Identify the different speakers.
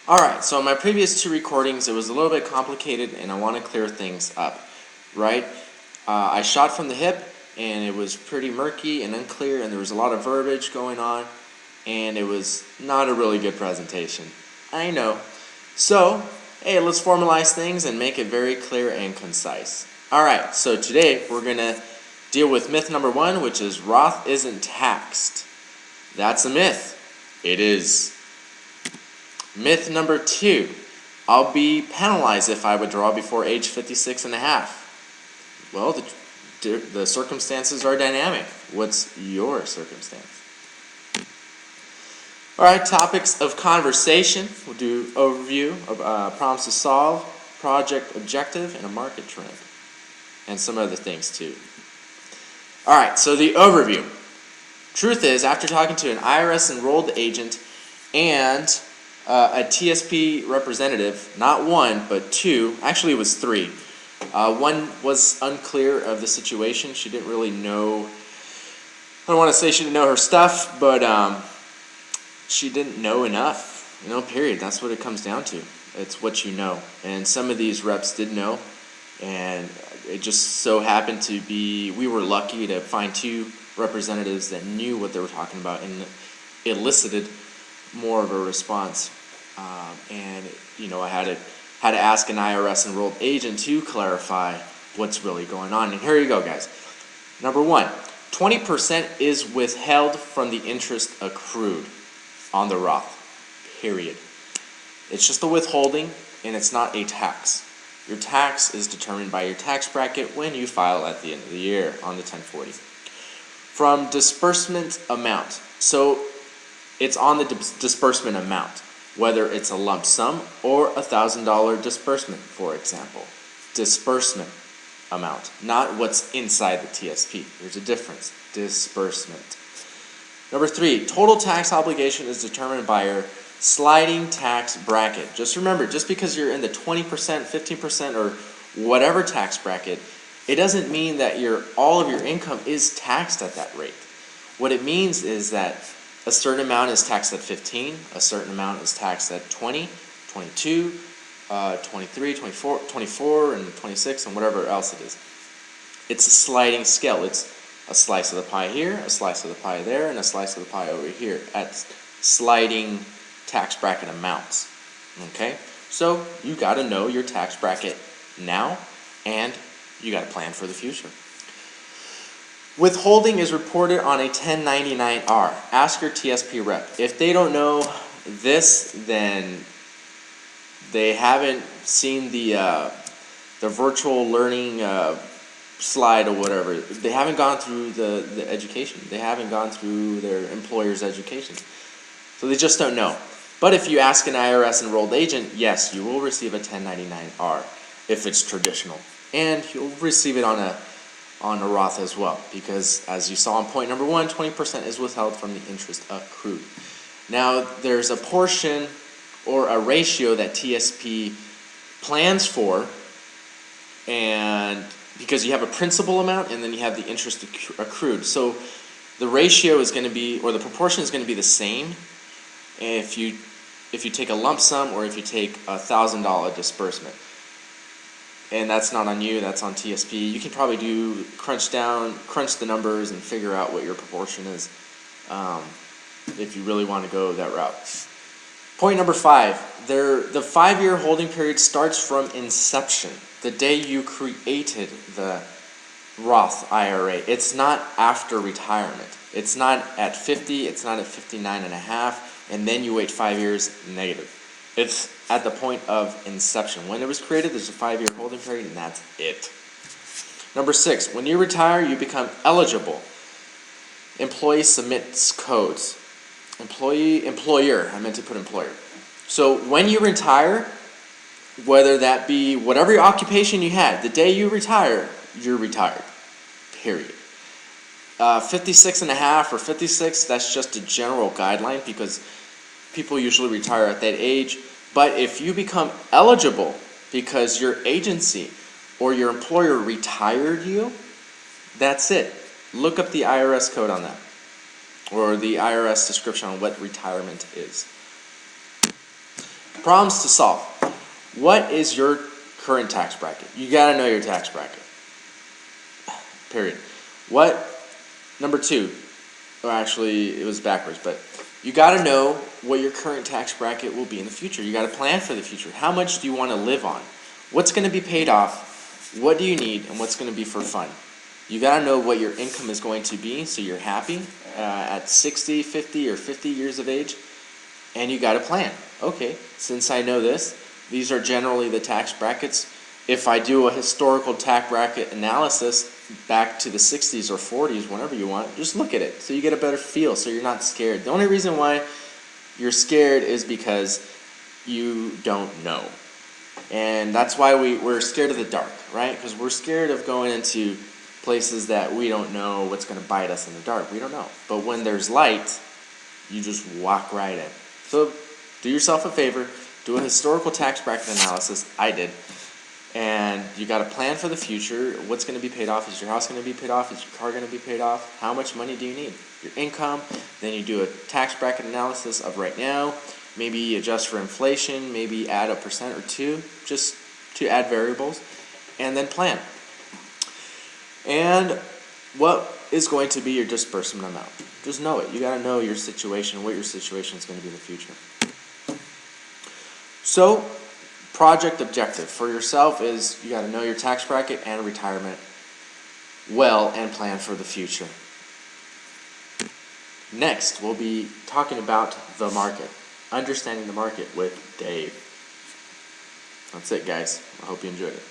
Speaker 1: Alright, so in my previous two recordings, it was a little bit complicated and I want to clear things up, right? I shot from the hip and it was pretty murky and unclear and there was a lot of verbiage going on and it was not a really good presentation. I know. So, hey, let's formalize things and make it very clear and concise. Alright, so today we're going to deal with myth number 1, which is Roth isn't taxed. That's a myth. It is. Myth number 2, I'll be penalized if I withdraw before age 56 and a half. Well, the circumstances are dynamic. What's your circumstance? Alright, topics of conversation. We'll do overview, of problems to solve, project objective, and a market trend. And some other things too. Alright, so the overview. Truth is, after talking to an IRS enrolled agent and a TSP representative, not one, but two, actually it was three. One was unclear of the situation. She didn't really know, I don't want to say she didn't know her stuff, but she didn't know enough, period. That's what it comes down to. It's what you know. And some of these reps did know, and it just so happened to be, we were lucky to find two representatives that knew what they were talking about and elicited more of a response, and I had to ask an IRS enrolled agent to clarify what's really going on. And here you go, guys. Number 1, 20% is withheld from the interest accrued on the Roth. Period. It's just a withholding, and it's not a tax. Your tax is determined by your tax bracket when you file at the end of the year on the 1040. From disbursement amount. So it's on the disbursement amount, whether it's a lump sum or $1,000 disbursement, for example. Disbursement amount, not what's inside the TSP. There's a difference. Disbursement. Number 3, total tax obligation is determined by your sliding tax bracket. Just remember, just because you're in the 20%, 15%, or whatever tax bracket, it doesn't mean that all of your income is taxed at that rate. What it means is that a certain amount is taxed at 15, a certain amount is taxed at 20, 22, 23, 24, and 26, and whatever else it is. It's a sliding scale. It's a slice of the pie here, a slice of the pie there, and a slice of the pie over here at sliding tax bracket amounts. Okay? So you got to know your tax bracket now, and you got to plan for the future. Withholding is reported on a 1099-R. Ask your TSP rep. If they don't know this, then they haven't seen the virtual learning slide or whatever. They haven't gone through the education. They haven't gone through their employer's education. So they just don't know. But if you ask an IRS enrolled agent, yes, you will receive a 1099-R if it's traditional. And you'll receive it on a Roth as well, because as you saw in point number 1, 20% is withheld from the interest accrued. Now, there's a portion or a ratio that TSP plans for, and because you have a principal amount and then you have the interest accrued. So the ratio is going to be, or the proportion is going to be the same if you take a lump sum or if you take $1,000 disbursement. And that's not on you, that's on TSP. You can probably crunch the numbers and figure out what your proportion is if you really want to go that route. Point number 5, the 5-year holding period starts from inception, the day you created the Roth IRA. It's not after retirement. It's not at 50, it's not at 59 and a half, and then you wait 5 years, negative. It's at the point of inception. When it was created, there's a 5-year holding period, and that's it. Number 6, when you retire, you become eligible. Employee submits codes. Employer, I meant to put employer. So when you retire, whether that be whatever your occupation you had, the day you retire, you're retired. Period. 56 and a half or 56, that's just a general guideline because people usually retire at that age. But if you become eligible because your agency or your employer retired you, that's it. Look up the IRS code on that, or the IRS description on what retirement is. Problems to solve. What is your current tax bracket? You got to know your tax bracket. Period. Number two, or actually it was backwards, but you got to know what your current tax bracket will be in the future. You got to plan for the future. How much do you want to live on? What's going to be paid off? What do you need? And what's going to be for fun? You got to know what your income is going to be so you're happy at 60, 50, or 50 years of age. And you got to plan. Okay, since I know this, these are generally the tax brackets. If I do a historical tax bracket analysis back to the 60s or 40s, whenever you want, just look at it so you get a better feel, so you're not scared. The only reason why you're scared is because you don't know. And that's why we're scared of the dark, right? Because we're scared of going into places that we don't know what's going to bite us in the dark. We don't know. But when there's light, you just walk right in. So do yourself a favor, do a historical tax bracket analysis. I did. And you got to plan for the future. What's going to be paid off? Is your house going to be paid off? Is your car going to be paid off? How much money do you need? Your income. Then you do a tax bracket analysis of right now. Maybe adjust for inflation. Maybe add a % or two just to add variables. And then plan. And what is going to be your disbursement amount? Just know it. You got to know your situation, what your situation is going to be in the future. So, project objective for yourself is you got to know your tax bracket and retirement well and plan for the future. Next, we'll be talking about the market, understanding the market with Dave. That's it, guys. I hope you enjoyed it.